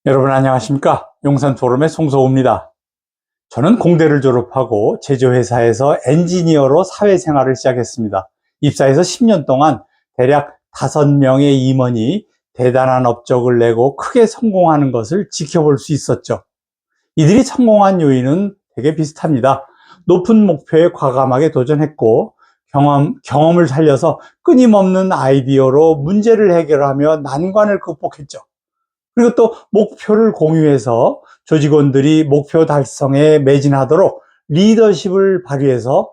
여러분 안녕하십니까? 용산포럼의 송소호입니다. 저는 공대를 졸업하고 제조회사에서 엔지니어로 사회생활을 시작했습니다. 입사해서 10년 동안 대략 5명의 임원이 대단한 업적을 내고 크게 성공하는 것을 지켜볼 수 있었죠. 이들이 성공한 요인은 되게 비슷합니다. 높은 목표에 과감하게 도전했고 경험을 살려서 끊임없는 아이디어로 문제를 해결하며 난관을 극복했죠. 그리고 또 목표를 공유해서 조직원들이 목표 달성에 매진하도록 리더십을 발휘해서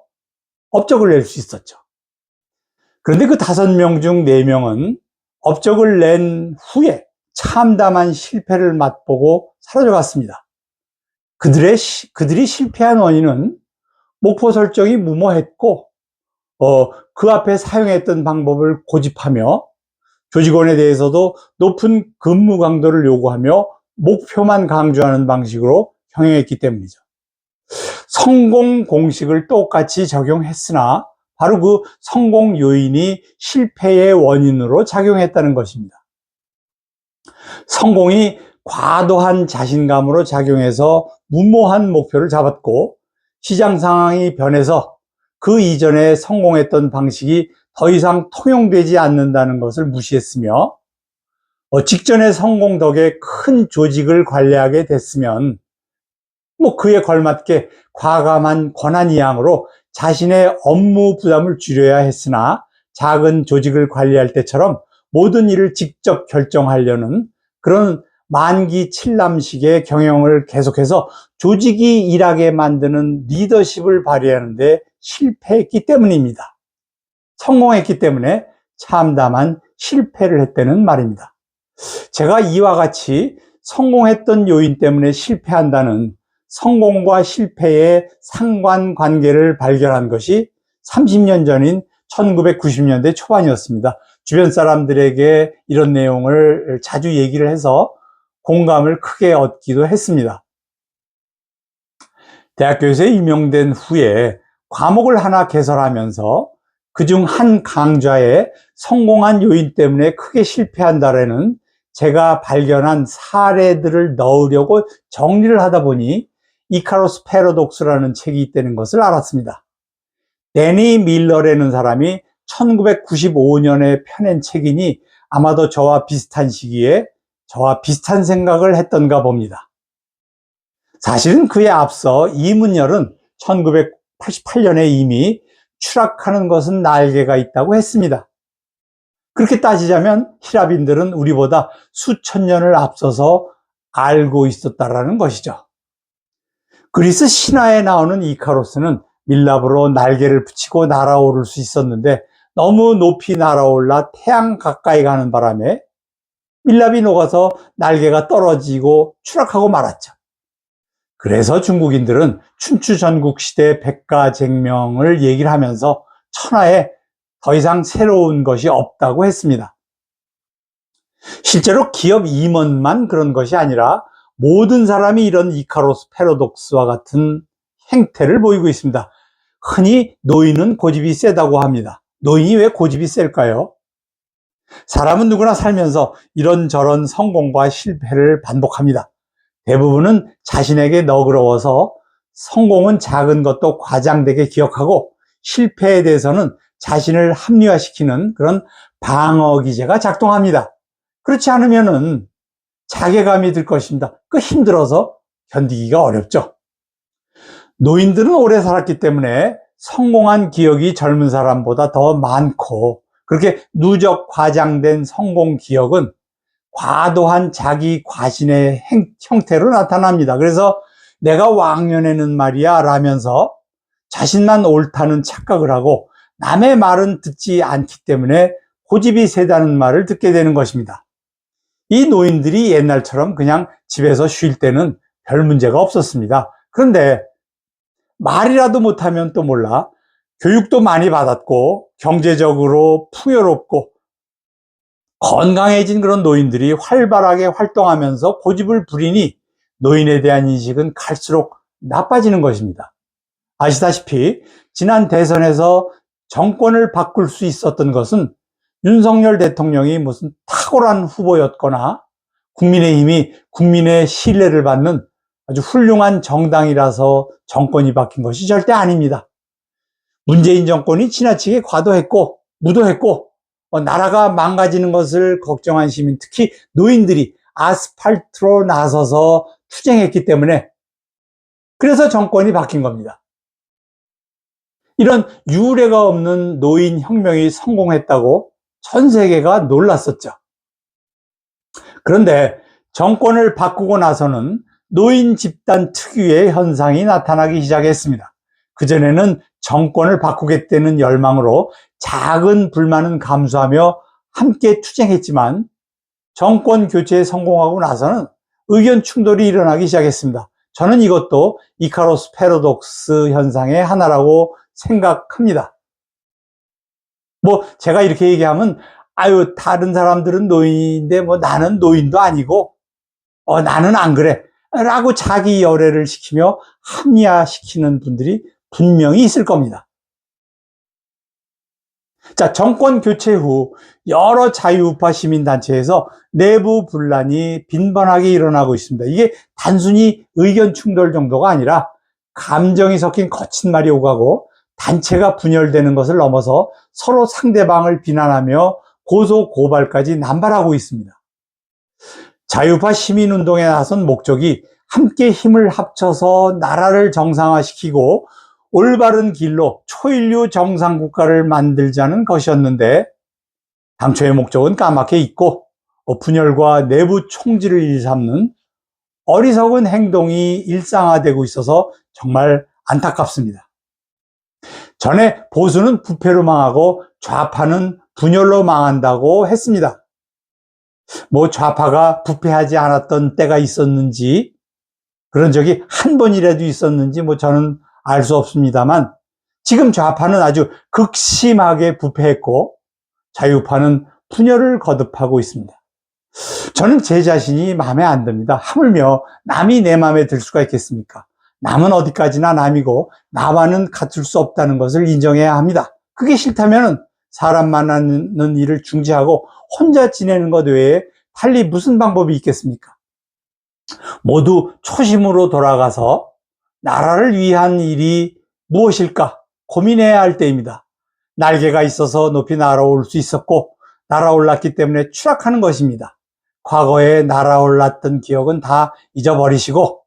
업적을 낼 수 있었죠. 그런데 그 5명 중 4명은 업적을 낸 후에 참담한 실패를 맛보고 사라져 갔습니다. 그들이 실패한 원인은 목표 설정이 무모했고, 그 앞에 사용했던 방법을 고집하며 조직원에 대해서도 높은 근무 강도를 요구하며 목표만 강조하는 방식으로 경영했기 때문이죠. 성공 공식을 똑같이 적용했으나 바로 그 성공 요인이 실패의 원인으로 작용했다는 것입니다. 성공이 과도한 자신감으로 작용해서 무모한 목표를 잡았고, 시장 상황이 변해서 그 이전에 성공했던 방식이 더 이상 통용되지 않는다는 것을 무시했으며, 직전의 성공 덕에 큰 조직을 관리하게 됐으면 그에 걸맞게 과감한 권한이양으로 자신의 업무 부담을 줄여야 했으나, 작은 조직을 관리할 때처럼 모든 일을 직접 결정하려는 그런 만기 칠남식의 경영을 계속해서 조직이 일하게 만드는 리더십을 발휘하는 데 실패했기 때문입니다. 성공했기 때문에 참담한 실패를 했다는 말입니다. 제가 이와 같이 성공했던 요인 때문에 실패한다는 성공과 실패의 상관관계를 발견한 것이 30년 전인 1990년대 초반이었습니다. 주변 사람들에게 이런 내용을 자주 얘기를 해서 공감을 크게 얻기도 했습니다. 대학교에서 임용된 후에 과목을 하나 개설하면서 그중 한 강좌에 성공한 요인 때문에 크게 실패한다라는 제가 발견한 사례들을 넣으려고 정리를 하다 보니 이카로스 패러독스라는 책이 있다는 것을 알았습니다. 데니 밀러라는 사람이 1995년에 펴낸 책이니 아마도 저와 비슷한 시기에 저와 비슷한 생각을 했던가 봅니다. 사실은 그에 앞서 이문열은 1988년에 이미 추락하는 것은 날개가 있다고 했습니다. 그렇게 따지자면 히라빈들은 우리보다 수천 년을 앞서서 알고 있었다라는 것이죠. 그리스 신화에 나오는 이카로스는 밀랍으로 날개를 붙이고 날아오를 수 있었는데, 너무 높이 날아올라 태양 가까이 가는 바람에 밀랍이 녹아서 날개가 떨어지고 추락하고 말았죠. 그래서 중국인들은 춘추 전국시대 백가쟁명을 얘기를 하면서 천하에 더 이상 새로운 것이 없다고 했습니다. 실제로 기업 임원만 그런 것이 아니라 모든 사람이 이런 이카로스 패러독스와 같은 행태를 보이고 있습니다. 흔히 노인은 고집이 세다고 합니다. 노인이 왜 고집이 셀까요? 사람은 누구나 살면서 이런저런 성공과 실패를 반복합니다. 대부분은 자신에게 너그러워서 성공은 작은 것도 과장되게 기억하고, 실패에 대해서는 자신을 합리화시키는 그런 방어 기제가 작동합니다. 그렇지 않으면은 자괴감이 들 것입니다. 힘들어서 견디기가 어렵죠. 노인들은 오래 살았기 때문에 성공한 기억이 젊은 사람보다 더 많고, 그렇게 누적 과장된 성공 기억은 과도한 자기 과신의 형태로 나타납니다. 그래서 내가 왕년에는 말이야 라면서 자신만 옳다는 착각을 하고 남의 말은 듣지 않기 때문에 고집이 세다는 말을 듣게 되는 것입니다. 이 노인들이 옛날처럼 그냥 집에서 쉴 때는 별 문제가 없었습니다. 그런데 말이라도 못하면 또 몰라, 교육도 많이 받았고 경제적으로 풍요롭고 건강해진 그런 노인들이 활발하게 활동하면서 고집을 부리니 노인에 대한 인식은 갈수록 나빠지는 것입니다. 아시다시피 지난 대선에서 정권을 바꿀 수 있었던 것은 윤석열 대통령이 무슨 탁월한 후보였거나 국민의힘이 국민의 신뢰를 받는 아주 훌륭한 정당이라서 정권이 바뀐 것이 절대 아닙니다. 문재인 정권이 지나치게 과도했고 무도했고 나라가 망가지는 것을 걱정한 시민, 특히 노인들이 아스팔트로 나서서 투쟁했기 때문에 그래서 정권이 바뀐 겁니다. 이런 유례가 없는 노인 혁명이 성공했다고 전 세계가 놀랐었죠. 그런데 정권을 바꾸고 나서는 노인 집단 특유의 현상이 나타나기 시작했습니다. 그전에는 정권을 바꾸겠다는 열망으로 작은 불만은 감수하며 함께 투쟁했지만 정권 교체에 성공하고 나서는 의견 충돌이 일어나기 시작했습니다. 저는 이것도 이카로스 패러독스 현상의 하나라고 생각합니다. 제가 이렇게 얘기하면 다른 사람들은 노인인데 나는 노인도 아니고 나는 안 그래 라고 자기 열애를 시키며 합리화시키는 분들이 분명히 있을 겁니다. 자, 정권 교체 후 여러 자유우파 시민단체에서 내부 분란이 빈번하게 일어나고 있습니다. 이게 단순히 의견 충돌 정도가 아니라 감정이 섞인 거친 말이 오가고 단체가 분열되는 것을 넘어서 서로 상대방을 비난하며 고소 고발까지 남발하고 있습니다. 자유파 시민운동에 나선 목적이 함께 힘을 합쳐서 나라를 정상화시키고 올바른 길로 초인류 정상국가를 만들자는 것이었는데 당초의 목적은 까맣게 잊고 분열과 내부 총질을 일삼는 어리석은 행동이 일상화되고 있어서 정말 안타깝습니다. 전에 보수는 부패로 망하고 좌파는 분열로 망한다고 했습니다. 좌파가 부패하지 않았던 때가 있었는지 그런 적이 한 번이라도 있었는지 저는 알 수 없습니다만 지금 좌파는 아주 극심하게 부패했고 자유파는 분열을 거듭하고 있습니다. 저는 제 자신이 마음에 안 듭니다. 하물며 남이 내 마음에 들 수가 있겠습니까? 남은 어디까지나 남이고 나와는 같을 수 없다는 것을 인정해야 합니다. 그게 싫다면 사람 만나는 일을 중지하고 혼자 지내는 것 외에 달리 무슨 방법이 있겠습니까? 모두 초심으로 돌아가서 나라를 위한 일이 무엇일까 고민해야 할 때입니다. 날개가 있어서 높이 날아올 수 있었고 날아올랐기 때문에 추락하는 것입니다. 과거에 날아올랐던 기억은 다 잊어버리시고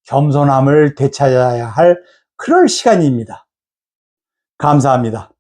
겸손함을 되찾아야 할 그럴 시간입니다. 감사합니다.